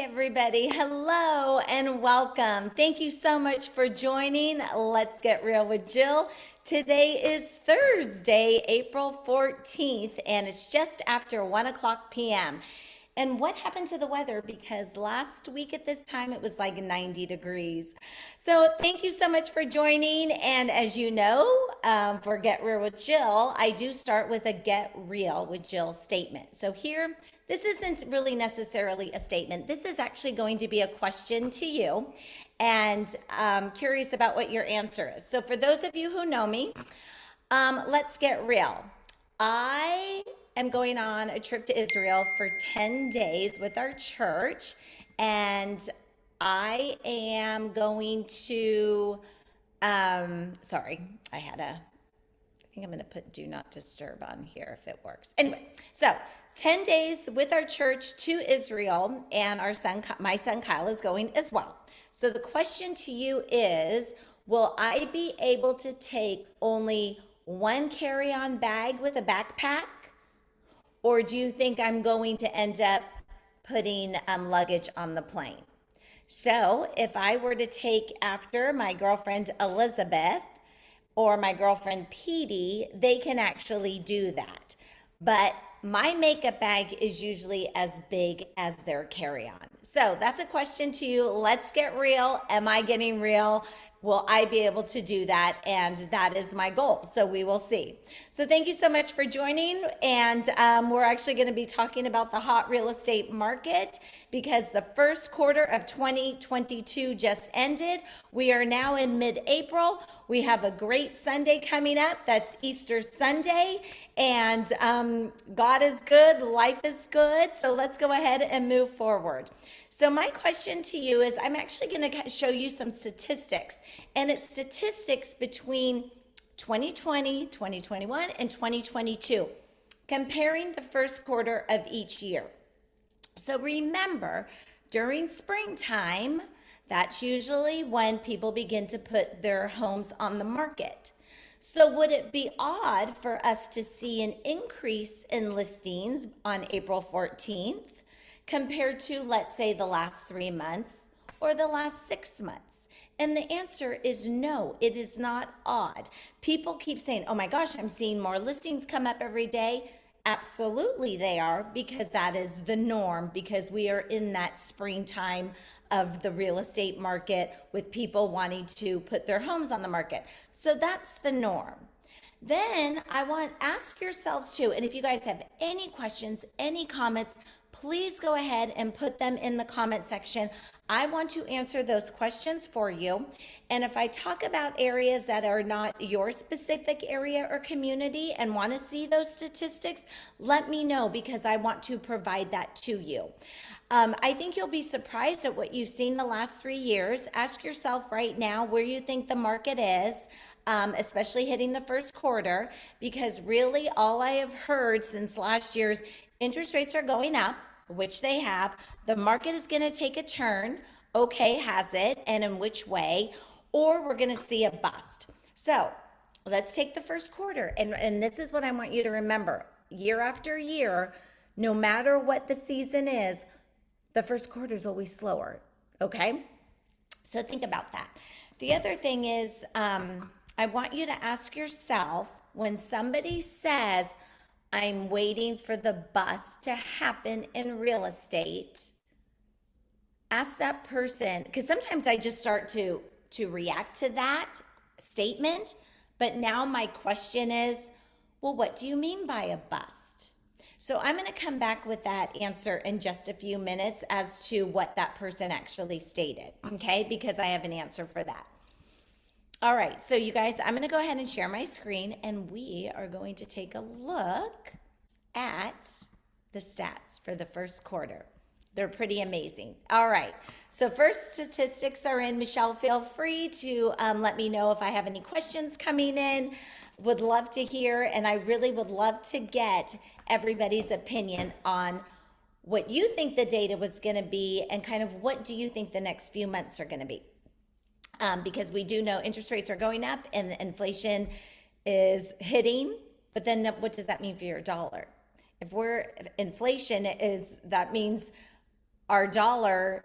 everybody. Hello and welcome. Thank you so much for joining Let's Get Real with Jill. Today is Thursday, April 14th, and it's just after 1 o'clock p.m. And what happened to the weather? Because last week at this time, it was like 90 degrees. So thank you so much for joining. And as you know, for Get Real with Jill, I do start with a Get Real with Jill statement. So here, this isn't really necessarily a statement. This is actually going to be a question to you, and I'm curious about what your answer is. So for those of you who know me, let's get real. I am going on a trip to Israel for 10 days with our church, and I am going to, sorry, I think I'm going to put do not disturb on here if it works. Anyway, so 10 days with our church to Israel, and my son Kyle is going as well. So the question to you is, will I be able to take only one carry-on bag with a backpack? Or do you think I'm going to end up putting luggage on the plane? So if I were to take after my girlfriend Elizabeth or my girlfriend Petey, they can actually do that. But my makeup bag is usually as big as their carry-on. So that's a question to you. Let's get real. Am I getting real? Will I be able to do that? And that is my goal. So we will see. So thank you so much for joining. And we're actually going to be talking about the hot real estate market because the first quarter of 2022 just ended. We are now in mid-April. We have a great Sunday coming up. That's Easter Sunday. And God is good. Life is good. So let's go ahead and move forward. So my question to you is, I'm actually going to show you some statistics, and it's statistics between 2020, 2021, and 2022, comparing the first quarter of each year. So remember, during springtime, that's usually when people begin to put their homes on the market. So would it be odd for us to see an increase in listings on April 14th compared to, let's say, the last 3 months or the last 6 months? And the answer is no, it is not odd. People keep saying, oh my gosh, I'm seeing more listings come up every day. Absolutely they are, because that is the norm, because we are in that springtime of the real estate market with people wanting to put their homes on the market. So that's the norm. Then I want to ask yourselves too, and if you guys have any questions, any comments, please go ahead and put them in the comment section. I want to answer those questions for you. And if I talk about areas that are not your specific area or community and want to see those statistics, let me know, because I want to provide that to you. I think you'll be surprised at what you've seen the last 3 years. Ask yourself right now where you think the market is, especially hitting the first quarter, because really all I have heard since last year's interest rates are going up, which they have. The market is going to take a turn. Okay, has it? And in which way? Or we're going to see a bust. So let's take the first quarter. And this is what I want you to remember. Year after year, no matter what the season is, the first quarter is always slower. Okay? So think about that. The other thing is, I want you to ask yourself, when somebody says, I'm waiting for the bust to happen in real estate, ask that person, because sometimes I just start to react to that statement, but now my question is, well, what do you mean by a bust? So I'm going to come back with that answer in just a few minutes as to what that person actually stated, okay? Because I have an answer for that. All right, so you guys, I'm going to go ahead and share my screen, and we are going to take a look at the stats for the first quarter. They're pretty amazing. All right, so first statistics are in. Michelle, feel free to let me know if I have any questions coming in. Would love to hear, and I really would love to get everybody's opinion on what you think the data was going to be and kind of what do you think the next few months are going to be. Because we do know interest rates are going up and the inflation is hitting, but then what does that mean for your dollar? If inflation is, that means our dollar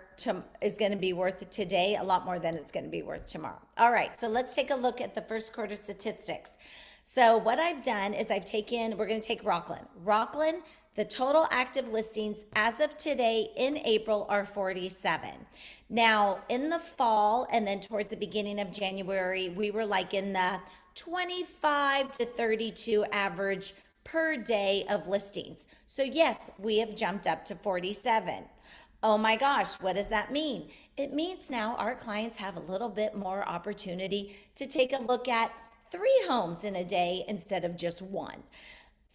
is going to be worth today a lot more than it's going to be worth tomorrow. All right, so let's take a look at the first quarter statistics. So what I've done is we're going to take Rockland. Rockland, the total active listings as of today in April are 47. Now, in the fall and then towards the beginning of January, we were like in the 25 to 32 average per day of listings. So yes, we have jumped up to 47. Oh my gosh, what does that mean? It means now our clients have a little bit more opportunity to take a look at 3 homes in a day instead of just 1.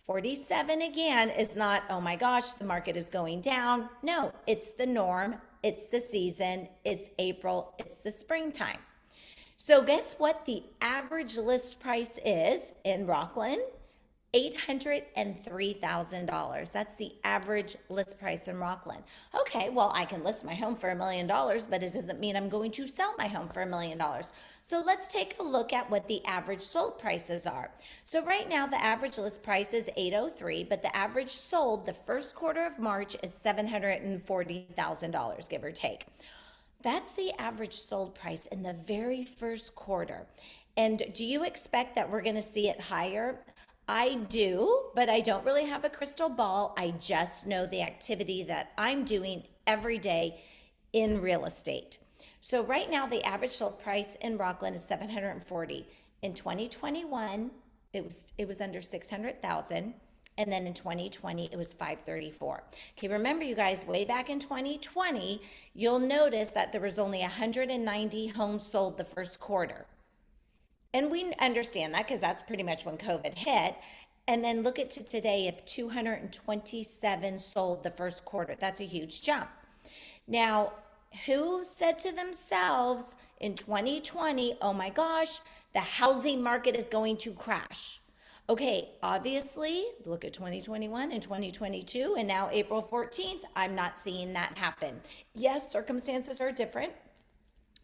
47 again is not, oh my gosh, the market is going down. No, it's the norm. It's the season. It's April. It's the springtime. So guess what the average list price is in Rockland? $803,000. That's the average list price in Rockland. Okay, well, I can list my home for $1 million, but it doesn't mean I'm going to sell my home for $1 million. So let's take a look at what the average sold prices are. So right now, the average list price is $803,000, but the average sold the first quarter of March is $740,000, give or take. That's the average sold price in the very first quarter. And do you expect that we're going to see it higher? I do, but I don't really have a crystal ball. I just know the activity that I'm doing every day in real estate. So right now, the average sold price in Rockland is $740,000. In 2021, it was under $600,000. And then in 2020, it was $534,000. Okay, remember you guys, way back in 2020, you'll notice that there was only 190 homes sold the first quarter. And we understand that because that's pretty much when COVID hit. And then look at today, if 227 sold the first quarter, that's a huge jump. Now, who said to themselves in 2020, oh my gosh, the housing market is going to crash? Okay, obviously, look at 2021 and 2022, and now April 14th, I'm not seeing that happen. Yes, circumstances are different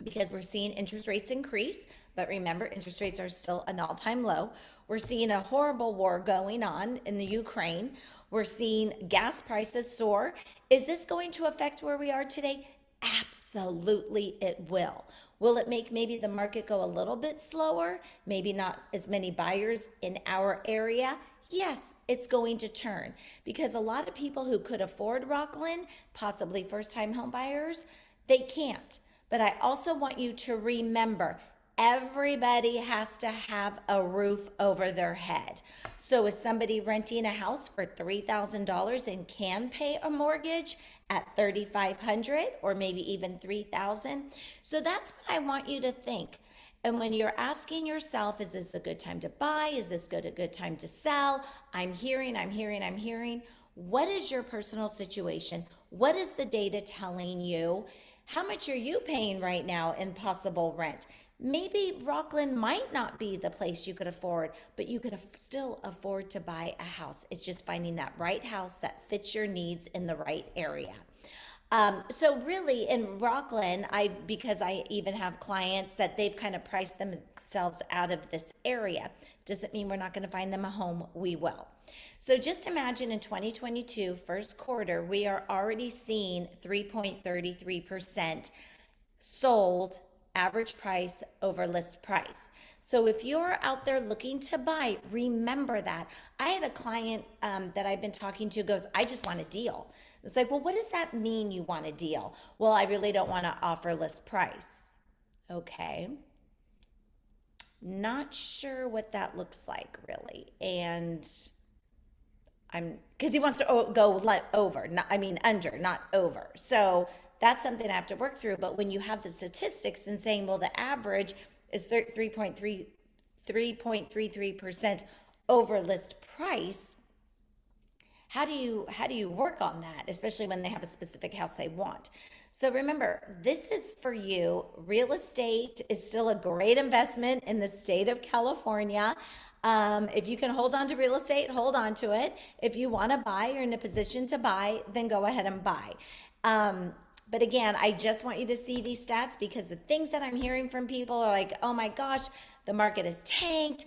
because we're seeing interest rates increase, but remember, interest rates are still an all-time low. We're seeing a horrible war going on in the Ukraine. We're seeing gas prices soar. Is this going to affect where we are today? Absolutely, it will. Will it make maybe the market go a little bit slower? Maybe not as many buyers in our area? Yes, it's going to turn because a lot of people who could afford Rockland, possibly first-time home buyers, they can't. But I also want you to remember, everybody has to have a roof over their head. So is somebody renting a house for $3,000 and can pay a mortgage at $3,500 or maybe even $3,000? So that's what I want you to think. And when you're asking yourself, is this a good time to buy? Is this a good time to sell? I'm hearing. What is your personal situation? What is the data telling you? How much are you paying right now in possible rent? Maybe Rockland might not be the place you could afford, but you could still afford to buy a house. It's just finding that right house that fits your needs in the right area. So really in Rockland, because I even have clients that they've kind of priced themselves out of this area. Doesn't mean we're not going to find them a home. We will. So just imagine in 2022, first quarter, we are already seeing 3.33% sold average price over list price. So if you're out there looking to buy, remember that. I had a client that I've been talking to goes, I just want a deal. It's like, well, what does that mean you want a deal? Well, I really don't want to offer list price. Okay. Not sure what that looks like really. And because he wants to go over, under, not over. So that's something I have to work through. But when you have the statistics and saying, well, the average is 3.33% over list price, how do you work on that, especially when they have a specific house they want? So remember, this is for you. Real estate is still a great investment in the state of California. If you can hold on to real estate, hold on to it. If you want to buy, you're in a position to buy, then go ahead and buy. But again, I just want you to see these stats because the things that I'm hearing from people are like, oh my gosh, the market is tanked.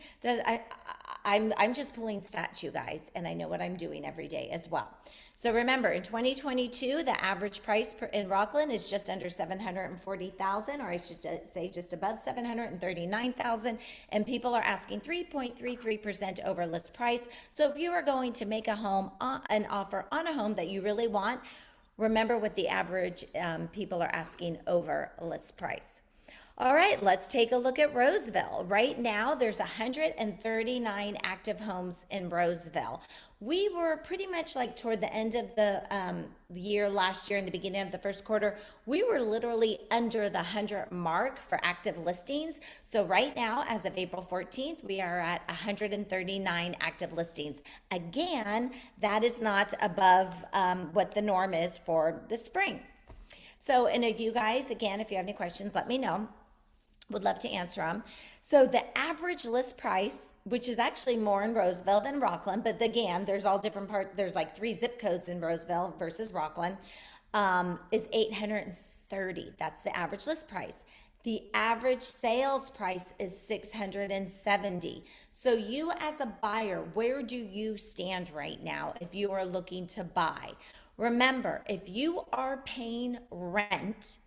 I'm just pulling stats, you guys, and I know what I'm doing every day as well. So remember, in 2022, the average price in Rockland is just under 740,000, or I should say just above 739,000, and people are asking 3.33% over list price. So if you are going to make an offer on a home that you really want, remember what the average people are asking over list price. All right, let's take a look at Roseville. Right now, there's 139 active homes in Roseville. We were pretty much like toward the end of the year last year and the beginning of the first quarter, we were literally under the 100 mark for active listings. So right now, as of April 14th, we are at 139 active listings. Again, that is not above what the norm is for the spring. So, and if you guys, again, if you have any questions, let me know. Would love to answer them. So the average list price, which is actually more in Roseville than Rockland, but again, there's all different parts. There's like 3 zip codes in Roseville versus Rockland, is 830. That's the average list price. The average sales price is 670. So you as a buyer, where do you stand right now if you are looking to buy? Remember, if you are paying rent,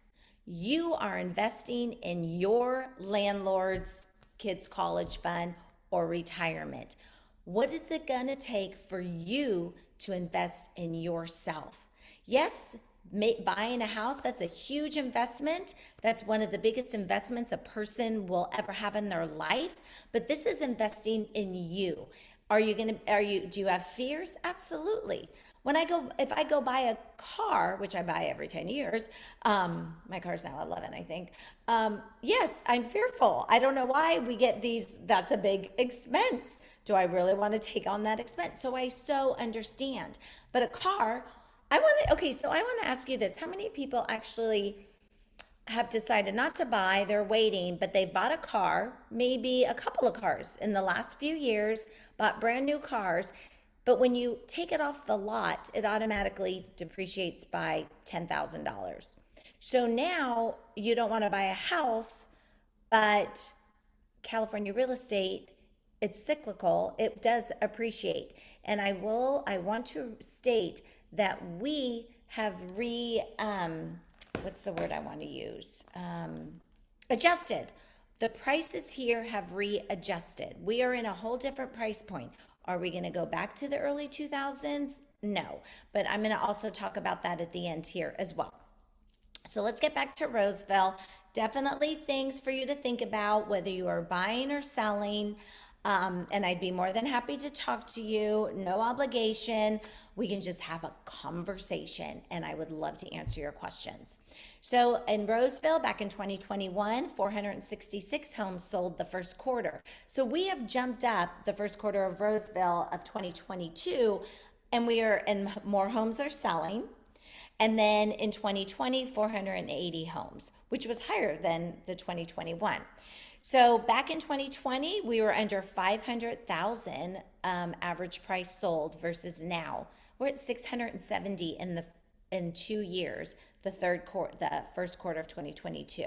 you are investing in your landlord's kids' college fund or retirement. What is it going to take for you to invest in yourself? Yes, buying a house, that's a huge investment. That's one of the biggest investments a person will ever have in their life. But this is investing in you. Do you have fears? Absolutely. If I go buy a car, which I buy every 10 years, my car's now 11, I think. Yes, I'm fearful. I don't know why we get that's a big expense. Do I really want to take on that expense? So I so understand. But a car, so I want to ask you this. How many people actually have decided not to buy, they're waiting, but they bought a car, maybe a couple of cars in the last few years, bought brand new cars, but when you take it off the lot, it automatically depreciates by $10,000. So now you don't want to buy a house, but California real estate, it's cyclical. It does appreciate. And I want to state that we have what's the word I want to use? Adjusted. The prices here have readjusted. We are in a whole different price point. Are we going to go back to the early 2000s? No, but I'm going to also talk about that at the end here as well. So let's get back to Roseville. Definitely things for you to think about, whether you are buying or selling. And I'd be more than happy to talk to you. No obligation. We can just have a conversation, and I would love to answer your questions. So in Roseville, back in 2021, 466 homes sold the first quarter. So we have jumped up the first quarter of Roseville of 2022, and more homes are selling. And then in 2020, 480 homes, which was higher than the 2021. So back in 2020, we were under 500,000 average price sold versus now we're at 670 in 2 years, the first quarter of 2022.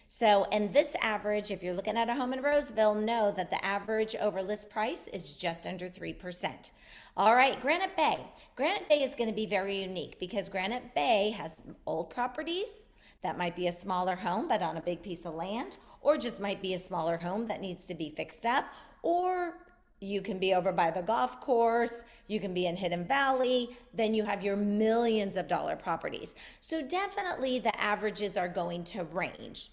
So, and this average, if you're looking at a home in Roseville, know that the average over list price is just under 3%. All right, Granite Bay. Granite Bay is going to be very unique because Granite Bay has old properties. That might be a smaller home, but on a big piece of land, or just might be a smaller home that needs to be fixed up, or you can be over by the golf course, you can be in Hidden Valley, then you have your millions of dollar properties. So definitely the averages are going to range.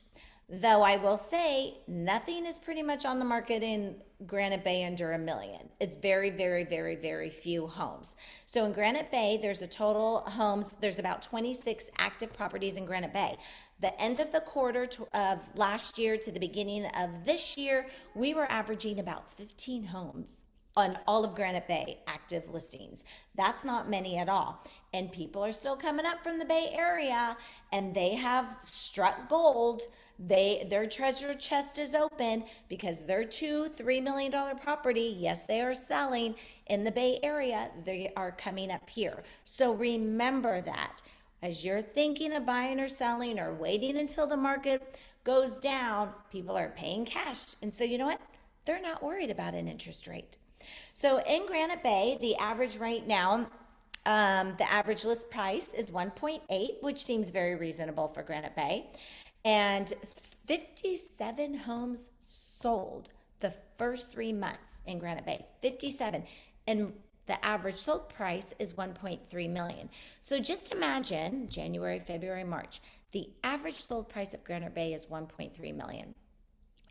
Though I will say nothing is pretty much on the market in Granite Bay under $1 million. It's very, very, very, very few homes. So in Granite Bay, there's about 26 active properties in Granite Bay. The end of the quarter of last year to the beginning of this year, we were averaging about 15 homes on all of Granite Bay active listings. That's not many at all. And people are still coming up from the Bay Area and they have struck gold. Their treasure chest is open because their $2-3 million property, yes, they are selling in the Bay Area. They are coming up here. So remember that as you're thinking of buying or selling or waiting until the market goes down, people are paying cash. And so you know what? They're not worried about an interest rate. So in Granite Bay, the average right now the average list price is 1.8, which seems very reasonable for Granite Bay. And 57 homes sold the first 3 months in Granite Bay. 57. And the average sold price is 1.3 million. So just imagine January, February, March. The average sold price of Granite Bay is 1.3 million.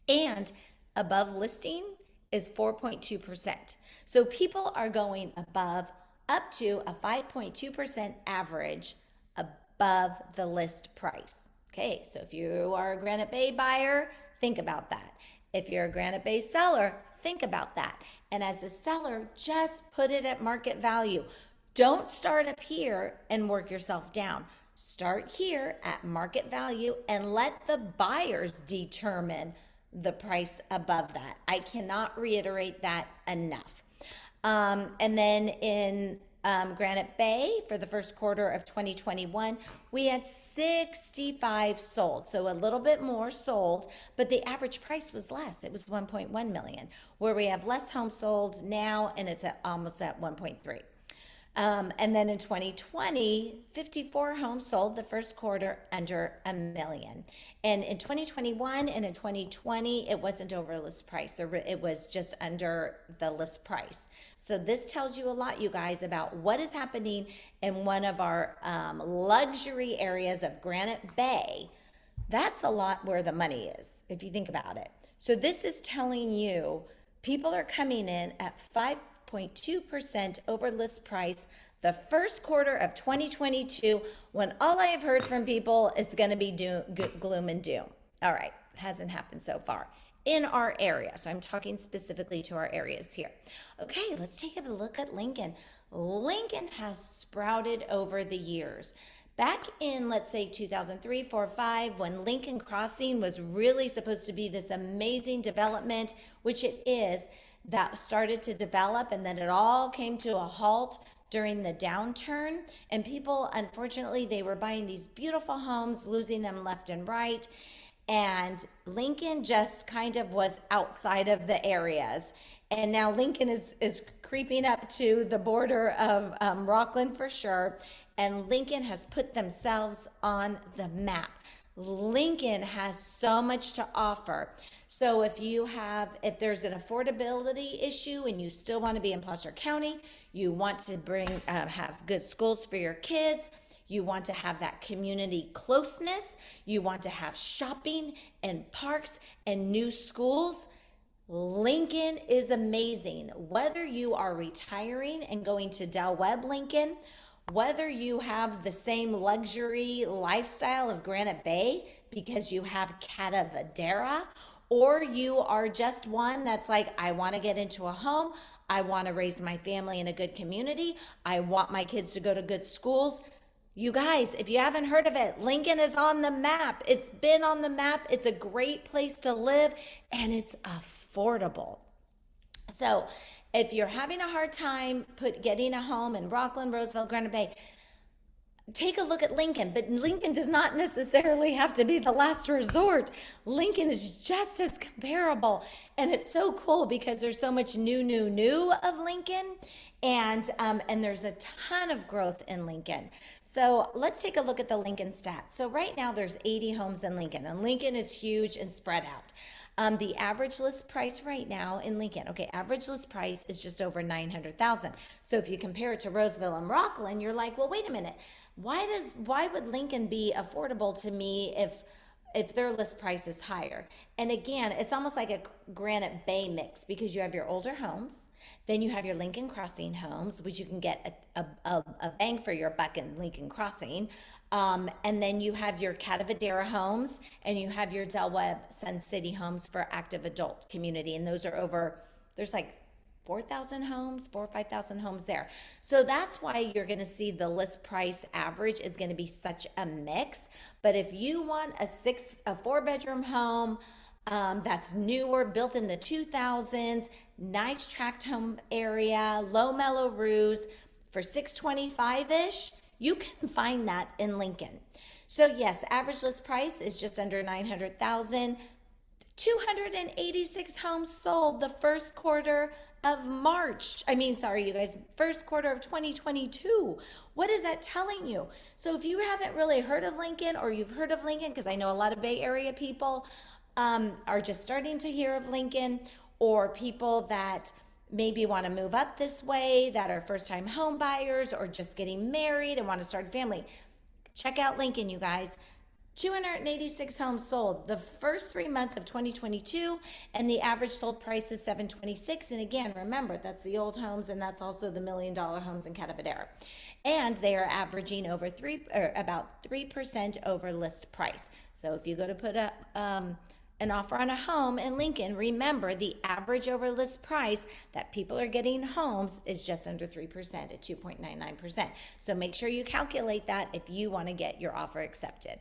And above listing is 4.2%. So people are going above up to a 5.2% average above the list price. Okay, so if you are a Granite Bay buyer, think about that. If you're a Granite Bay seller, think about that. And as a seller, just put it at market value. Don't start up here and work yourself down. Start here at market value and let the buyers determine the price above that. I cannot reiterate that enough. And then in Granite Bay for the first quarter of 2021, we had 65 sold. So a little bit more sold, but the average price was less. It was 1.1 million, where we have less homes sold now, and it's almost at 1.3. And then in 2020, 54 homes sold the first quarter under $1 million. And in 2021 and in 2020, it wasn't over list price. It was just under the list price. So this tells you a lot, you guys, about what is happening in one of our luxury areas of Granite Bay. That's a lot where the money is, if you think about it. So this is telling you people are coming in at 5.2% over list price the first quarter of 2022, when all I have heard from people is going to be gloom and doom. All right, it hasn't happened so far in our area. So I'm talking specifically to our areas here. Okay, let's take a look at Lincoln. Lincoln has sprouted over the years. Back in, let's say, 2003, 4, 5, when Lincoln Crossing was really supposed to be this amazing development, which it is, that started to develop, and then it all came to a halt during the downturn. And people, unfortunately, they were buying these beautiful homes, losing them left and right. And Lincoln just kind of was outside of the areas. And now Lincoln is creeping up to the border of Rockland for sure. And Lincoln has put themselves on the map. Lincoln has so much to offer. So if there's an affordability issue and you still want to be in Placer County, you want to have good schools for your kids, you want to have that community closeness, you want to have shopping and parks and new schools, Lincoln is amazing. Whether you are retiring and going to Del Webb Lincoln, whether you have the same luxury lifestyle of Granite Bay because you have Catavadera, or you are just one that's like, I want to get into a home, I want to raise my family in a good community, I want my kids to go to good schools. You guys, if you haven't heard of it, Lincoln is on the map. It's been on the map. It's a great place to live, and it's affordable. So if you're having a hard time getting a home in Rockland, Roseville, Granite Bay, take a look at Lincoln. But Lincoln does not necessarily have to be the last resort. Lincoln is just as comparable. And it's so cool because there's so much new of Lincoln. And there's a ton of growth in Lincoln. So let's take a look at the Lincoln stats. So right now there's 80 homes in Lincoln, and Lincoln is huge and spread out. The average list price right now in Lincoln, okay, average list price is just over $900,000. So if you compare it to Roseville and Rockland, you're like, well, wait a minute. Why would Lincoln be affordable to me if their list price is higher? And again, it's almost like a Granite Bay mix, because you have your older homes, then you have your Lincoln Crossing homes, which you can get a bang for your buck in Lincoln Crossing. And then you have your Catavadera homes, and you have your Del Webb Sun City homes for active adult community. And those are there's like 4,000 homes, 4,000 or 5,000 homes there. So that's why you're going to see the list price average is going to be such a mix. But if you want a 4-bedroom home that's newer, built in the 2000s, nice tract home area, low mellow roofs for $625-ish, you can find that in Lincoln. So yes, average list price is just under $900,000. 286 homes sold the first quarter of you guys, first quarter of 2022. What is that telling you? So if you haven't really heard of Lincoln, or you've heard of Lincoln, because I know a lot of Bay Area people are just starting to hear of Lincoln, or people that maybe want to move up this way, that are first-time home buyers, or just getting married and want to start a family, check out Lincoln, you guys. 286 homes sold the first 3 months of 2022, and the average sold price is 726. And again, remember, that's the old homes, and that's also the $1 million homes in Catavadera. And they are averaging about 3% over list price. So if you go to put up an offer on a home in Lincoln, remember the average over list price that people are getting homes is just under 3% at 2.99%. So make sure you calculate that if you want to get your offer accepted.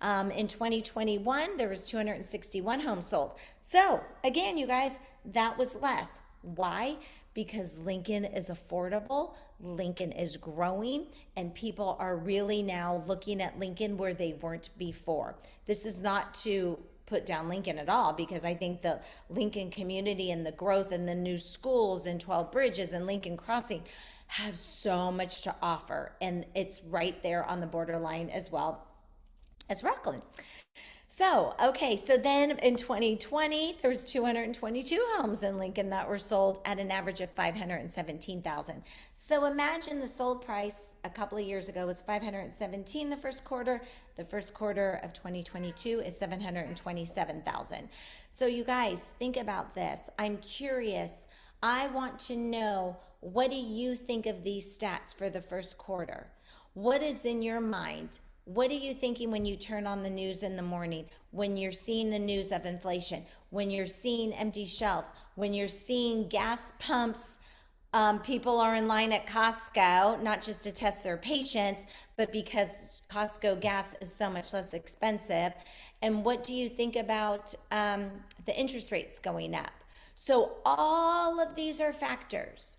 In 2021, there was 261 homes sold. So again, you guys, that was less. Why? Because Lincoln is affordable, Lincoln is growing, and people are really now looking at Lincoln where they weren't before. This is not to put down Lincoln at all, because I think the Lincoln community and the growth and the new schools and 12 Bridges and Lincoln Crossing have so much to offer, and it's right there on the borderline as well as Rockland. So then in 2020, there was 222 homes in Lincoln that were sold at an average of 517,000. So imagine the sold price a couple of years ago was 517 the first quarter. The first quarter of 2022 is 727,000. So you guys, think about this. I'm curious. I want to know, what do you think of these stats for the first quarter? What is in your mind? What are you thinking when you turn on the news in the morning, when you're seeing the news of inflation, when you're seeing empty shelves, when you're seeing gas pumps? People are in line at Costco, not just to test their patience, but because Costco gas is so much less expensive. And what do you think about the interest rates going up? So all of these are factors.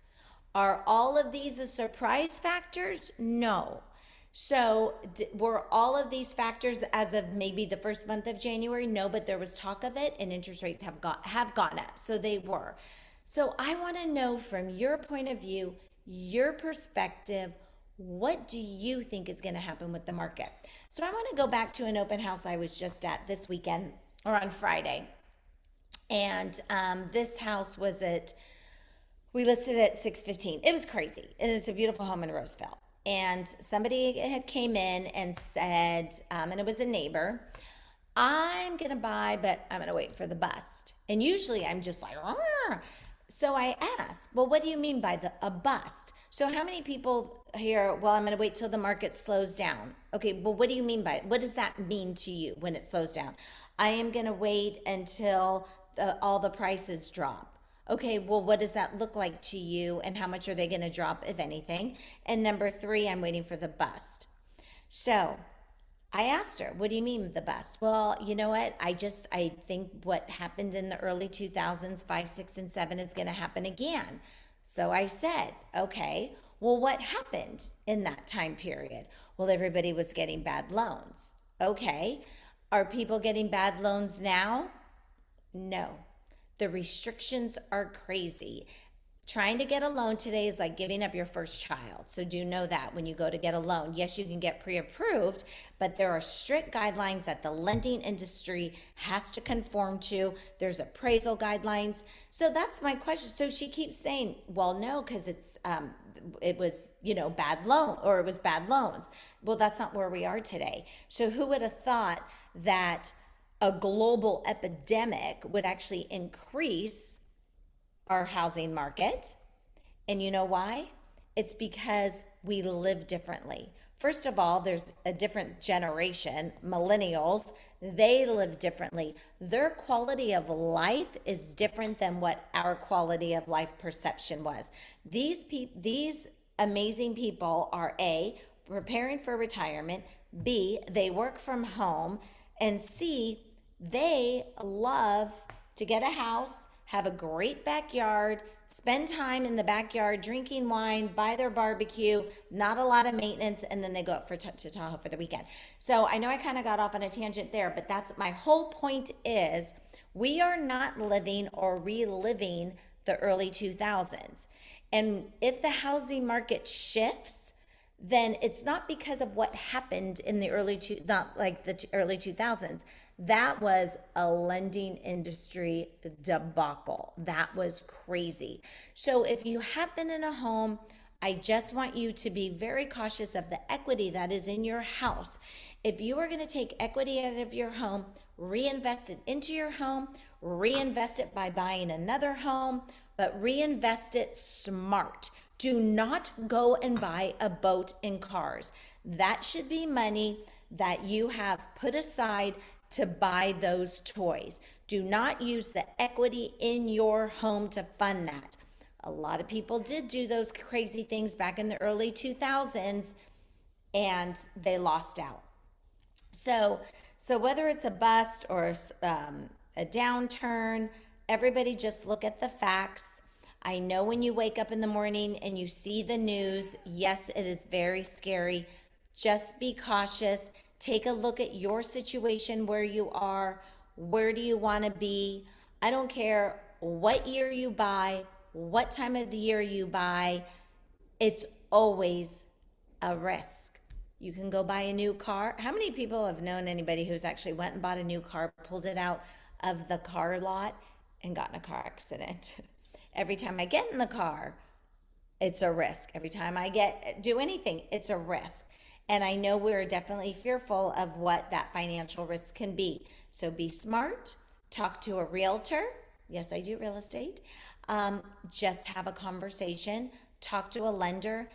Are all of these a surprise factors? No. So were all of these factors as of maybe the first month of January? No, but there was talk of it, and interest rates have gone up. So they were. So I want to know, from your point of view, your perspective, what do you think is going to happen with the market? So I want to go back to an open house I was just at this weekend, or on Friday. And this house was we listed at 615. It was crazy. It is a beautiful home in Roseville. And somebody had came in and said, and it was a neighbor, I'm going to buy, but I'm going to wait for the bust. And usually I'm just like, argh. So I asked, well, what do you mean by a bust? So how many people here, well, I'm going to wait till the market slows down. Okay, well, what do you mean by it? What does that mean to you when it slows down? I am going to wait until all the prices drop. Okay, well, what does that look like to you, and how much are they going to drop, if anything? And number 3, I'm waiting for the bust. So I asked her, what do you mean the bust? Well, you know what? I think what happened in the early 2000s, 5, 6, and 7 is going to happen again. So I said, okay, well, what happened in that time period? Well, everybody was getting bad loans. Okay, are people getting bad loans now? No. The restrictions are crazy. Trying to get a loan today is like giving up your first child. So do know that when you go to get a loan. Yes, you can get pre-approved, but there are strict guidelines that the lending industry has to conform to. There's appraisal guidelines. So that's my question. So she keeps saying, well, no, because it was, bad loan, or it was bad loans. Well, that's not where we are today. So who would have thought that a global epidemic would actually increase our housing market? And you know why? It's because we live differently. First of all, there's a different generation, millennials. They live differently. Their quality of life is different than what our quality of life perception was. These amazing people are A, preparing for retirement, B, they work from home, and C, they love to get a house, have a great backyard, spend time in the backyard drinking wine, buy their barbecue, not a lot of maintenance, and then they go up to Tahoe for the weekend. So I know I kind of got off on a tangent there, but that's my whole point is, We are not living or reliving the early 2000s. And if the housing market shifts, then it's not because of what happened in the not like the early 2000s. That was a lending industry debacle. That was crazy. So if you have been in a home, I just want you to be very cautious of the equity that is in your house. If you are going to take equity out of your home, reinvest it into your home, reinvest it by buying another home, but reinvest it smart. Do not go and buy a boat and cars. That should be money that you have put aside to buy those toys. Do not use the equity in your home to fund that. A lot of people did do those crazy things back in the early 2000s and they lost out. So whether it's a bust or a downturn, everybody just look at the facts. I know when you wake up in the morning and you see the news, yes, it is very scary. Just be cautious. Take a look at your situation, where you are. Where do you want to be? I don't care what year you buy, what time of the year you buy. It's always a risk. You can go buy a new car. How many people have known anybody who's actually went and bought a new car, pulled it out of the car lot, and got in a car accident? Every time I get in the car, it's a risk. Every time I do anything, it's a risk. And I know we're definitely fearful of what that financial risk can be. So be smart, talk to a realtor. Yes, I do real estate. Just have a conversation, talk to a lender,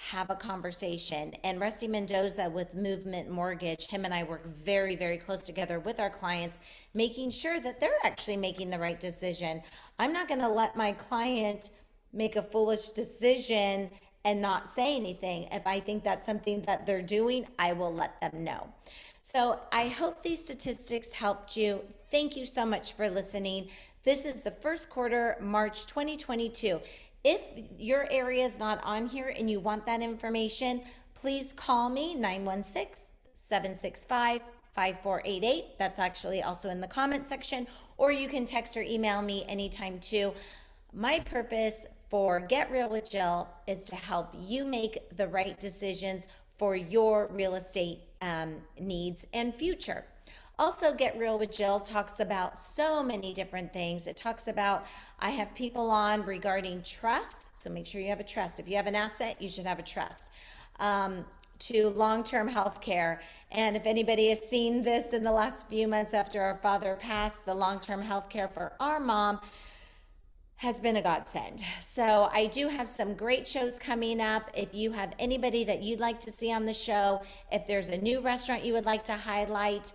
have a conversation. And Rusty Mendoza with Movement Mortgage, him and I work very, very close together with our clients, making sure that they're actually making the right decision. I'm not going to let my client make a foolish decision and not say anything. If I think that's something that they're doing, I will let them know. So I hope these statistics helped you. Thank you so much for listening. This is the first quarter, March 2022. If your area is not on here and you want that information, please call me 916-765-5488. That's actually also in the comment section, or you can text or email me anytime too. My purpose for Get Real with Jill is to help you make the right decisions for your real estate needs and future. Also, Get Real with Jill talks about so many different things. It talks about, I have people on regarding trust. So make sure you have a trust. If you have an asset, you should have a trust. To long-term health care. And if anybody has seen this in the last few months after our father passed, the long-term health care for our mom has been a godsend. So I do have some great shows coming up. If you have anybody that you'd like to see on the show, if there's a new restaurant you would like to highlight,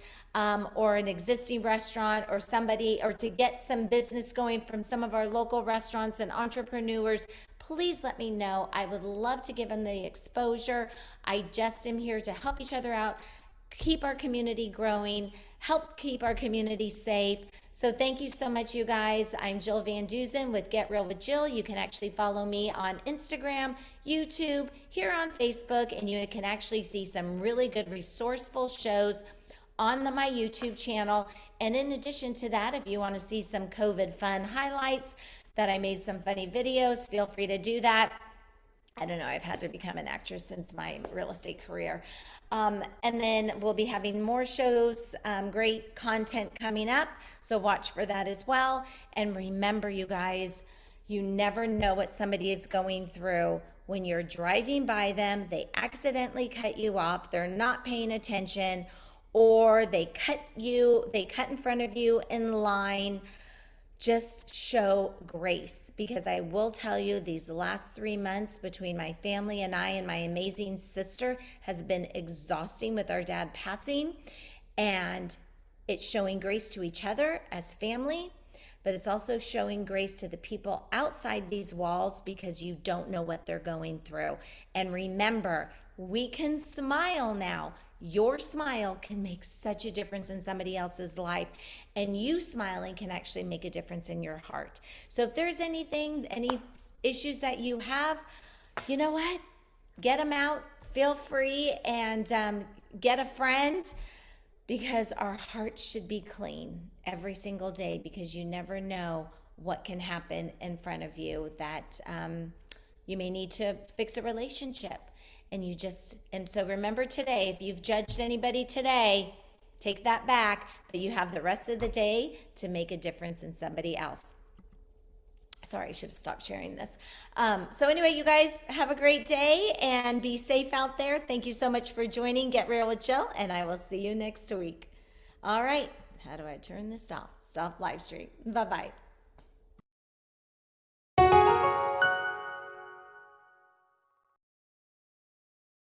or an existing restaurant, or somebody, or to get some business going from some of our local restaurants and entrepreneurs, please let me know. I would love to give them the exposure. I just am here to help each other out, keep our community growing, help keep our community safe. So thank you so much, you guys. I'm Jill Van Dusen with Get Real with Jill. You can actually follow me on Instagram, YouTube, here on Facebook, and you can actually see some really good resourceful shows on my YouTube channel. And in addition to that, if you want to see some COVID fun highlights, that I made some funny videos, feel free to do that. I don't know, I've had to become an actress since my real estate career. And then we'll be having more shows, great content coming up. So watch for that as well. And remember, you guys, you never know what somebody is going through. When you're driving by them, they accidentally cut you off, they're not paying attention, or they cut in front of you in line. Just show grace, because I will tell you, these last 3 months between my family and I and my amazing sister has been exhausting with our dad passing, and it's showing grace to each other as family, but it's also showing grace to the people outside these walls, because you don't know what they're going through. And remember, we can smile now. Your smile can make such a difference in somebody else's life, and you smiling can actually make a difference in your heart. So if there's any issues that you have, you know what? Get them out, feel free, and get a friend. because our hearts should be clean every single day, because you never know what can happen in front of you, that you may need to fix a relationship. And so remember today, if you've judged anybody today, take that back, but you have the rest of the day to make a difference in somebody else. Sorry, I should have stopped sharing this. So anyway, you guys have a great day and be safe out there. Thank you so much for joining Get Real with Jill, and I will see you next week. All right, how do I turn this off? Stop live stream. Bye-bye.